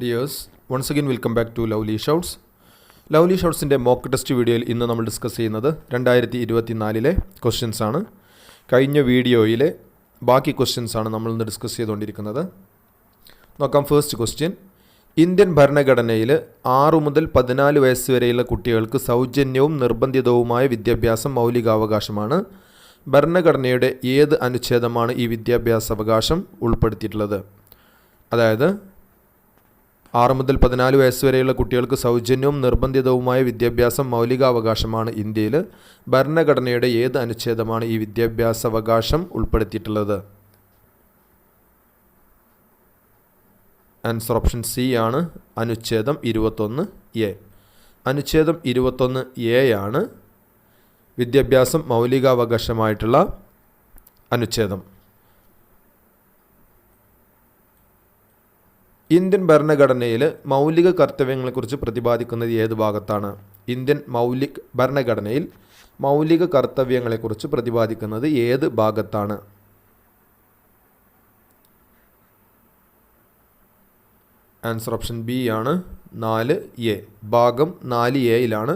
Dears, once again welcome back to lovely shouts. Lovely ഷൗട്ട്സിൻ്റെ mock test വീഡിയോയിൽ ഇന്ന് നമ്മൾ ഡിസ്കസ് ചെയ്യുന്നത് 2024 ക്വസ്റ്റ്യൻസ് ആണ്. കഴിഞ്ഞ വീഡിയോയിലെ ബാക്കി ക്വസ്റ്റ്യൻസ് ആണ് നമ്മൾ ഇന്ന് ഡിസ്കസ് ചെയ്തുകൊണ്ടിരിക്കുന്നത്. നോക്കാം. ഫസ്റ്റ് ക്വസ്റ്റ്യൻ: ഇന്ത്യൻ ഭരണഘടനയിൽ 6 മുതൽ 14 വയസ്സ് വരെയുള്ള കുട്ടികൾക്ക് സൗജന്യവും നിർബന്ധിതവുമായ വിദ്യാഭ്യാസം മൗലികാവകാശമാണ്. ഭരണഘടനയുടെ ഏത് അനുച്ഛേദമാണ് ഈ വിദ്യാഭ്യാസ അവകാശം ഉൾപ്പെടുത്തിയിട്ടുള്ളത്? അതായത് 6 മുതൽ 14 വയസ്സ് വരെയുള്ള കുട്ടികൾക്ക് സൗജന്യവും നിർബന്ധിതവുമായ വിദ്യാഭ്യാസം മൗലികാവകാശമാണ് ഇന്ത്യയിൽ. ഭരണഘടനയുടെ ഏത് അനുച്ഛേദമാണ് ഈ വിദ്യാഭ്യാസ അവകാശം ഉൾപ്പെടുത്തിയിട്ടുള്ളത്? ആൻസർ ഓപ്ഷൻ സി ആണ്, അനുച്ഛേദം 21A. അനുച്ഛേദം 21A ആണ് വിദ്യാഭ്യാസം മൗലികാവകാശമായിട്ടുള്ള അനുച്ഛേദം. ഇന്ത്യൻ ഭരണഘടനയിൽ മൗലിക കർത്തവ്യങ്ങളെക്കുറിച്ച് പ്രതിപാദിക്കുന്നത് ഏത് ഭാഗത്താണ്? ഇന്ത്യൻ ഭരണഘടനയിൽ മൗലിക കർത്തവ്യങ്ങളെക്കുറിച്ച് പ്രതിപാദിക്കുന്നത് ഏത് ഭാഗത്താണ്? ആൻസർ ഓപ്ഷൻ ബി ആണ്, 4A. ഭാഗം 4Aയിലാണ്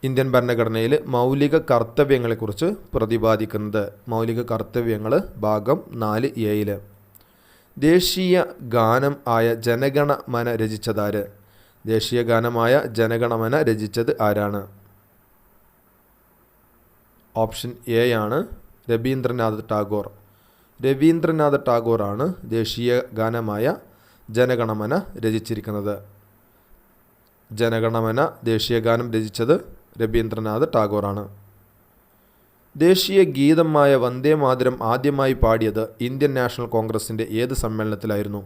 ഇന്ത്യൻ ഭരണഘടനയിൽ മൗലിക കർത്തവ്യങ്ങളെക്കുറിച്ച് പ്രതിപാദിക്കുന്നത്. മൗലിക കർത്തവ്യങ്ങൾ ഭാഗം 4Aയിൽ. ദേശീയ ഗാനം ആയ ജനഗണമന രചിച്ചതാര്? ദേശീയ ഗാനമായ ജനഗണമന രചിച്ചത് ആരാണ്? ഓപ്ഷൻ എ ആണ്, രവീന്ദ്രനാഥ് ടാഗോർ. രവീന്ദ്രനാഥ് ടാഗോറാണ് ദേശീയ ഗാനമായ ജനഗണമന രചിച്ചിരിക്കുന്നത്. ജനഗണമന ദേശീയ ഗാനം രചിച്ചത് രവീന്ദ്രനാഥ് ടാഗോറാണ്. ദേശീയ ഗീതമായ വന്ദേ മാതരം ആദ്യമായി പാടിയത് ഇന്ത്യൻ നാഷണൽ കോൺഗ്രസിൻ്റെ ഏത് സമ്മേളനത്തിലായിരുന്നു?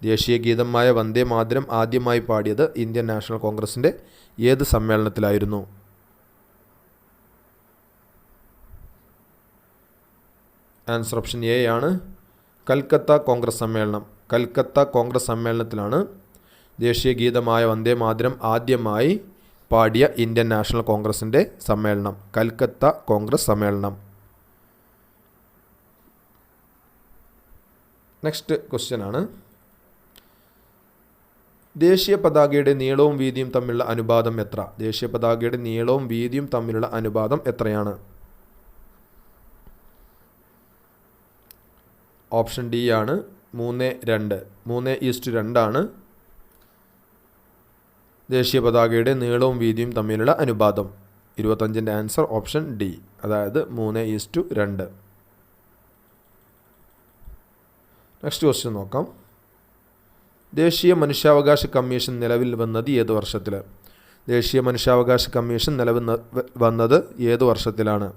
ദേശീയ ഗീതമായ വന്ദേ മാതരം ആദ്യമായി പാടിയത് ഇന്ത്യൻ നാഷണൽ കോൺഗ്രസിൻ്റെ ഏത് സമ്മേളനത്തിലായിരുന്നു? ആൻസർ ഓപ്ഷൻ എ ആണ്, കൽക്കത്ത കോൺഗ്രസ് സമ്മേളനം. കൽക്കത്ത കോൺഗ്രസ് സമ്മേളനത്തിലാണ് ദേശീയ ഗീതമായ വന്ദേ മാതരം ആദ്യമായി പാടിയ ഇന്ത്യൻ നാഷണൽ കോൺഗ്രസിൻ്റെ സമ്മേളനം, കൽക്കത്ത കോൺഗ്രസ് സമ്മേളനം. നെക്സ്റ്റ് ക്വസ്റ്റ്യൻ ആണ്: ദേശീയ പതാകയുടെ നീളവും വീതിയും തമ്മിലുള്ള അനുപാതം എത്ര? ദേശീയ പതാകയുടെ നീളവും വീതിയും തമ്മിലുള്ള അനുപാതം എത്രയാണ്? ഓപ്ഷൻ ഡി ആണ്, 3:2. 3:2 ആണ് ദേശീയ പതാകയുടെ നീളവും വീതിയും തമ്മിലുള്ള അനുപാതം. 25ൻ്റെ ആൻസർ ഓപ്ഷൻ ഡി, അതായത് 3:2. നെക്സ്റ്റ് ക്വസ്റ്റ്യൻ നോക്കാം. ദേശീയ മനുഷ്യാവകാശ കമ്മീഷൻ നിലവിൽ വന്നത് ഏത് വർഷത്തിൽ? ദേശീയ മനുഷ്യാവകാശ കമ്മീഷൻ നിലവിൽ വന്നത് ഏത് വർഷത്തിലാണ്?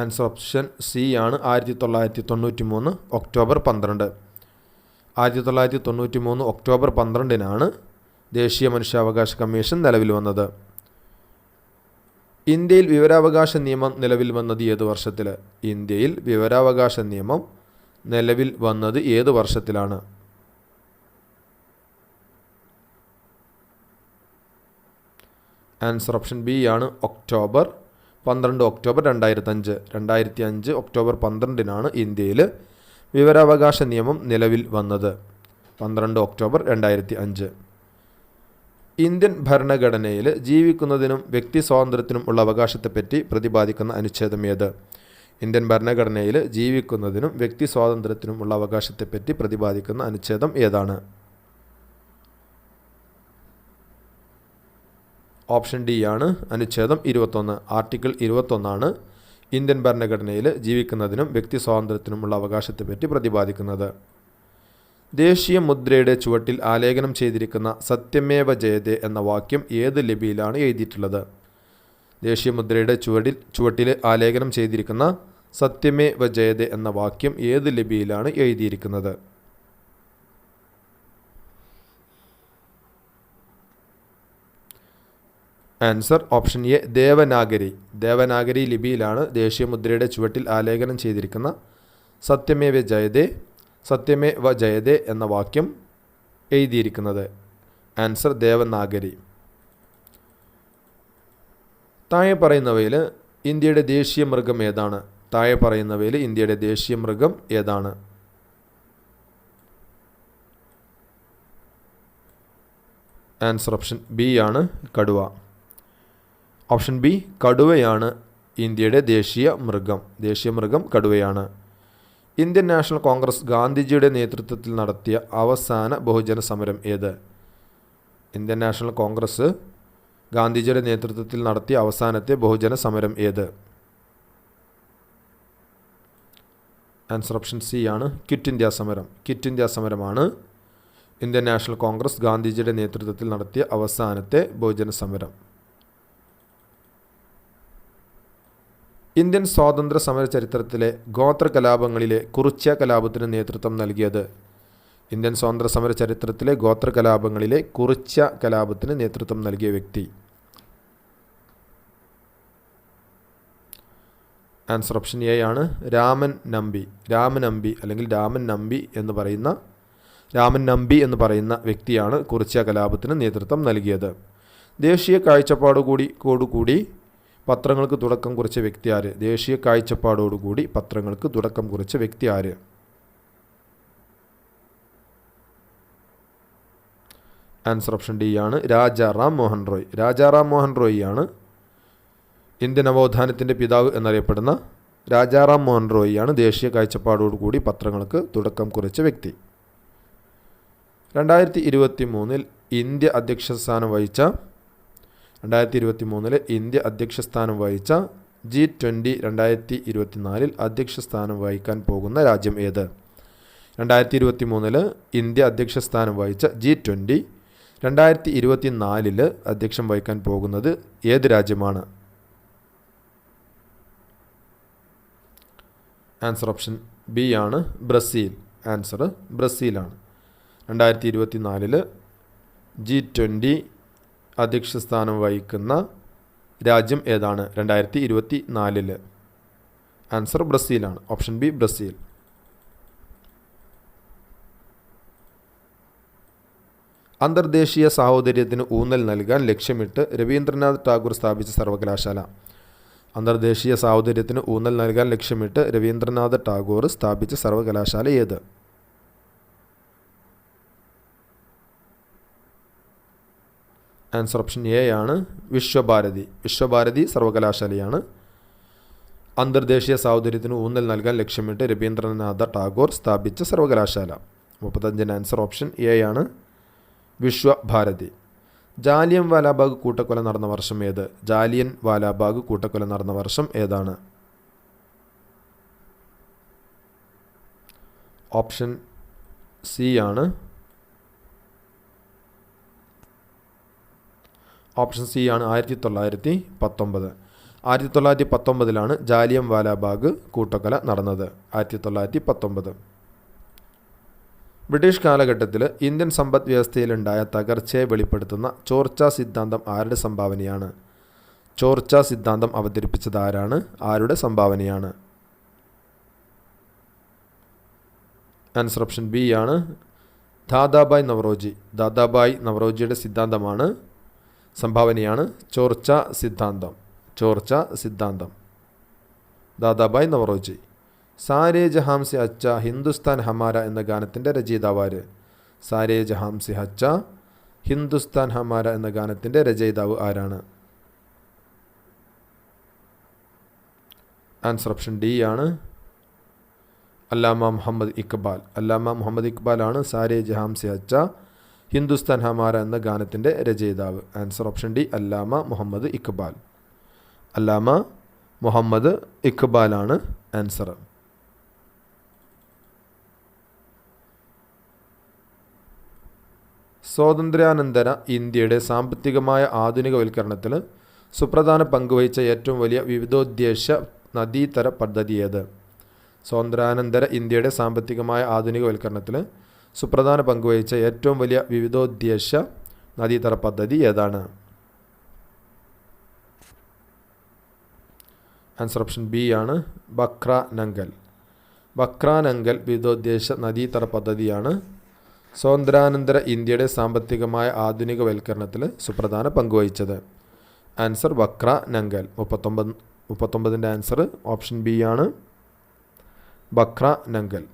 ആൻസർ ഓപ്ഷൻ സി ആണ്, 1993 ഒക്ടോബർ 12. 1993 ഒക്ടോബർ 12 ദേശീയ മനുഷ്യാവകാശ കമ്മീഷൻ നിലവിൽ വന്നത്. ഇന്ത്യയിൽ വിവരാവകാശ നിയമം നിലവിൽ വന്നത് ഏത് വർഷത്തിൽ? ഇന്ത്യയിൽ വിവരാവകാശ നിയമം നിലവിൽ വന്നത് ഏത് വർഷത്തിലാണ്? ആൻസർ ഓപ്ഷൻ ബി ആണ്, ഒക്ടോബർ 2005. 2005 ഒക്ടോബർ 12 ഇന്ത്യയിൽ വിവരാവകാശ നിയമം നിലവിൽ വന്നത്. 12 ഒക്ടോബർ 2005. ഇന്ത്യൻ ഭരണഘടനയിൽ ജീവിക്കുന്നതിനും വ്യക്തി സ്വാതന്ത്ര്യത്തിനും ഉള്ള അവകാശത്തെപ്പറ്റി പ്രതിപാദിക്കുന്ന അനുച്ഛേദം ഏത്? ഇന്ത്യൻ ഭരണഘടനയിൽ ജീവിക്കുന്നതിനും വ്യക്തി സ്വാതന്ത്ര്യത്തിനും ഉള്ള അവകാശത്തെപ്പറ്റി പ്രതിപാദിക്കുന്ന അനുച്ഛേദം ഏതാണ്? ഓപ്ഷൻ ഡി ആണ്, അനുച്ഛേദം 21. ആർട്ടിക്കിൾ 21 ഇന്ത്യൻ ഭരണഘടനയിൽ ജീവിക്കുന്നതിനും വ്യക്തി സ്വാതന്ത്ര്യത്തിനുമുള്ള അവകാശത്തെപ്പറ്റി പ്രതിപാദിക്കുന്നത്. ദേശീയ മുദ്രയുടെ ചുവട്ടിൽ ആലേഖനം ചെയ്തിരിക്കുന്ന സത്യമേവ ജയതേ എന്ന വാക്യം ഏത് ലിപിയിലാണ് എഴുതിയിട്ടുള്ളത്? ദേശീയ മുദ്രയുടെ ചുവട്ടിൽ ആലേഖനം ചെയ്തിരിക്കുന്ന സത്യമേവ ജയതേ എന്ന വാക്യം ഏത് ലിപിയിലാണ് എഴുതിയിരിക്കുന്നത്? Answer option A, Devanagari. Devanagari ലിപിയിലാണ് ദേശീയ മുദ്രയുടെ ചുവട്ടിൽ ആലേഖനം ചെയ്തിരിക്കുന്ന സത്യമേവ ജയതേ എന്ന വാക്യം എഴുതിയിരിക്കുന്നത്. ആൻസർ ദേവനാഗരി. താഴെ പറയുന്നവയിൽ ഇന്ത്യയുടെ ദേശീയ മൃഗം ഏതാണ്? താഴെ പറയുന്നവയിൽ ഇന്ത്യയുടെ ദേശീയ മൃഗം ഏതാണ്? ആൻസർ ഓപ്ഷൻ ബി ആണ് കടുവ. ഓപ്ഷൻ ബി, കടുവയാണ് ഇന്ത്യയുടെ ദേശീയ മൃഗം കടുവയാണ്. ഇന്ത്യൻ നാഷണൽ കോൺഗ്രസ് ഗാന്ധിജിയുടെ നേതൃത്വത്തിൽ നടത്തിയ അവസാന ബഹുജന സമരം ഏത്? ഇന്ത്യൻ നാഷണൽ കോൺഗ്രസ് ഗാന്ധിജിയുടെ നേതൃത്വത്തിൽ നടത്തിയ അവസാനത്തെ ബഹുജന സമരം ഏത്? ആൻസർ ഓപ്ഷൻ സി ആണ് ക്വിറ്റ് ഇന്ത്യ സമരമാണ് ഇന്ത്യൻ നാഷണൽ കോൺഗ്രസ് ഗാന്ധിജിയുടെ നേതൃത്വത്തിൽ നടത്തിയ അവസാനത്തെ ബഹുജന സമരം. ഇന്ത്യൻ സ്വാതന്ത്ര്യ സമര ചരിത്രത്തിലെ ഗോത്ര കലാപങ്ങളിലെ കുറിച്യ കലാപത്തിന് നേതൃത്വം നൽകിയത്? ഇന്ത്യൻ സ്വാതന്ത്ര്യ സമര ചരിത്രത്തിലെ ഗോത്ര കലാപങ്ങളിലെ കുറിച്യ കലാപത്തിന് നേതൃത്വം നൽകിയ വ്യക്തി? ആൻസർ ഓപ്ഷൻ എ ആണ് രാമൻ നമ്പി എന്ന് പറയുന്ന വ്യക്തിയാണ് കുറിച്യ കലാപത്തിന് നേതൃത്വം നൽകിയത്. ദേശീയ കാഴ്ചപ്പാടോടുകൂടി പത്രങ്ങൾക്ക് തുടക്കം കുറിച്ച വ്യക്തി ആര്? ദേശീയ കാഴ്ചപ്പാടോടുകൂടി പത്രങ്ങൾക്ക് തുടക്കം കുറിച്ച വ്യക്തി ആര്? ആൻസർ ഓപ്ഷൻ ഡി ആണ് രാജാറാം മോഹൻ റോയ് ആണ് ഇന്ത്യൻ നവോത്ഥാനത്തിൻ്റെ പിതാവ് എന്നറിയപ്പെടുന്ന രാജാറാം മോഹൻ റോയ് ആണ് ദേശീയ കാഴ്ചപ്പാടോടുകൂടി പത്രങ്ങൾക്ക് തുടക്കം കുറിച്ച വ്യക്തി. 2023 ഇന്ത്യ അധ്യക്ഷസ്ഥാനം വഹിച്ച G20 2024 അധ്യക്ഷസ്ഥാനം വഹിക്കാൻ പോകുന്ന രാജ്യം ഏത്? 2023 ഇന്ത്യ അധ്യക്ഷസ്ഥാനം വഹിച്ച G20 2024 അധ്യക്ഷം വഹിക്കാൻ പോകുന്നത് ഏത് രാജ്യമാണ്? ആൻസർ ഓപ്ഷൻ ബി ആണ് ബ്രസീൽ. ആൻസർ ബ്രസീലാണ്. 2024 G20 അധ്യക്ഷസ്ഥാനം വഹിക്കുന്ന രാജ്യം ഏതാണ്? 2024 ആൻസർ ബ്രസീലാണ്. Option B Brazil. അന്തർദേശീയ സാഹോദര്യത്തിന് ഊന്നൽ നൽകാൻ ലക്ഷ്യമിട്ട് രവീന്ദ്രനാഥ് ടാഗോർ സ്ഥാപിച്ച സർവകലാശാല? അന്തർദേശീയ സാഹോദര്യത്തിന് ഊന്നൽ നൽകാൻ ലക്ഷ്യമിട്ട് രവീന്ദ്രനാഥ് ടാഗോർ സ്ഥാപിച്ച സർവകലാശാല ഏത്? ആൻസർ ഓപ്ഷൻ എ ആണ് വിശ്വഭാരതി സർവകലാശാലയാണ് അന്തർദേശീയ സാഹോദര്യത്തിന് ഊന്നൽ നൽകാൻ ലക്ഷ്യമിട്ട് രവീന്ദ്രനാഥ ടാഗോർ സ്ഥാപിച്ച സർവകലാശാല. 35 ആൻസർ ഓപ്ഷൻ എ ആണ് വിശ്വഭാരതി. ജാലിയൻ വാലാബാഗ് കൂട്ടക്കൊല നടന്ന വർഷം ഏതാണ്? ഓപ്ഷൻ സി ആണ് 1919. 1919 ജാലിയൻ വാലാബാഗ് കൂട്ടക്കൊല നടന്നത്. 1919. ബ്രിട്ടീഷ് കാലഘട്ടത്തിൽ ഇന്ത്യൻ സമ്പദ് വ്യവസ്ഥയിലുണ്ടായ തകർച്ചയെ വെളിപ്പെടുത്തുന്ന ചോർച്ച സിദ്ധാന്തം ആരുടെ സംഭാവനയാണ്? ചോർച്ച സിദ്ധാന്തം അവതരിപ്പിച്ചത് ആരാണ്? ആരുടെ സംഭാവനയാണ്? ആൻസർ ഓപ്ഷൻ ബി ആണ് ദാദാഭായ് നവറോജിയുടെ സിദ്ധാന്തമാണ് സംഭാവനയാണ് ചോർച്ച സിദ്ധാന്തം. ദാദാഭായ് നവറോജി. സാരേ ജഹാം സെ അച്ച ഹിന്ദുസ്ഥാൻ ഹമാര എന്ന ഗാനത്തിൻ്റെ രചയിതാവ്? സാരേ ജഹാം സെ അച്ച ഹിന്ദുസ്ഥാൻ ഹമാര എന്ന ഗാനത്തിൻ്റെ രചയിതാവ് ആരാണ്? ആൻസർ ഓപ്ഷൻ ഡി ആണ് അല്ലാമ മുഹമ്മദ് ഇക്ബാൽ ആണ് സാരേ ജഹാം സെ അച്ച ഹിന്ദുസ്ഥാൻ ഹമാര എന്ന ഗാനത്തിൻ്റെ രചയിതാവ്. ആൻസർ ഓപ്ഷൻ ഡി അല്ലാമ മുഹമ്മദ് ഇക്ബാൽ ആണ് ആൻസർ. സ്വാതന്ത്ര്യാനന്തര ഇന്ത്യയുടെ സാമ്പത്തികമായ ആധുനികവൽക്കരണത്തിൽ സുപ്രധാന പങ്കുവഹിച്ച ഏറ്റവും വലിയ വിവിധോദ്ദേശ നദീതര പദ്ധതി ഏത്? സ്വാതന്ത്ര്യാനന്തര ഇന്ത്യയുടെ സാമ്പത്തികമായ ആധുനികവൽക്കരണത്തിൽ സുപ്രധാന പങ്കുവഹിച്ച ഏറ്റവും വലിയ വിവിധോദ്ദേശ നദീതര പദ്ധതി ഏതാണ്? ആൻസർ ഓപ്ഷൻ ബി ആണ് ബക്രാനങ്കൽ വിവിധോദ്ദേശ നദീതര പദ്ധതിയാണ് സ്വാതന്ത്ര്യാനന്തര ഇന്ത്യയുടെ സാമ്പത്തികമായ ആധുനികവൽക്കരണത്തിൽ സുപ്രധാന പങ്കുവഹിച്ചത്. Answer Bhakra Nangal. 39 answer option B ആണ് ബക്രാനങ്കൽ.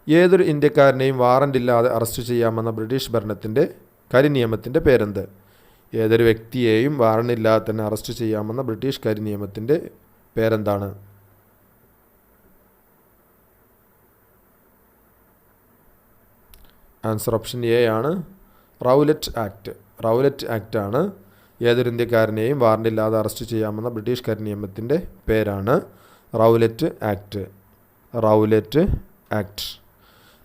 ഏതൊരു ഇന്ത്യക്കാരനെയും വാറൻ്റ് ഇല്ലാതെ അറസ്റ്റ് ചെയ്യാമെന്ന ബ്രിട്ടീഷ് ഭരണത്തിൻ്റെ കരിനിയമത്തിൻ്റെ പേരെന്ത്? ഏതൊരു വ്യക്തിയെയും വാറൻ്റ് ഇല്ലാതെ തന്നെ അറസ്റ്റ് ചെയ്യാമെന്ന ബ്രിട്ടീഷ് കരിനിയമത്തിൻ്റെ പേരെന്താണ്? ആൻസർ ഓപ്ഷൻ എ ആണ്, റൗലറ്റ് ആക്ട്. റൗലറ്റ് ആക്ട് ആണ് ഏതൊരു ഇന്ത്യക്കാരനെയും വാറൻ്റ് ഇല്ലാതെ അറസ്റ്റ് ചെയ്യാമെന്ന ബ്രിട്ടീഷ് കരിനിയമത്തിൻ്റെ പേരാണ് റൗലറ്റ് ആക്ട്. Rowlatt act.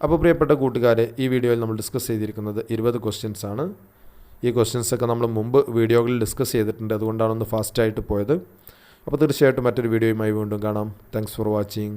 അപ്പോൾ പ്രിയപ്പെട്ട കൂട്ടുകാരെ, ഈ വീഡിയോയിൽ നമ്മൾ ഡിസ്കസ് ചെയ്തിരിക്കുന്നത് 20 ക്വസ്റ്റ്യൻസ് ആണ്. ഈ ക്വസ്റ്റ്യൻസൊക്കെ നമ്മൾ മുമ്പ് വീഡിയോകളിൽ ഡിസ്കസ് ചെയ്തിട്ടുണ്ട്, അതുകൊണ്ടാണ് ഒന്ന് ഫാസ്റ്റായിട്ട് പോയത്. അപ്പോൾ തീർച്ചയായിട്ടും മറ്റൊരു വീഡിയോയുമായി വീണ്ടും കാണാം. Thanks for watching.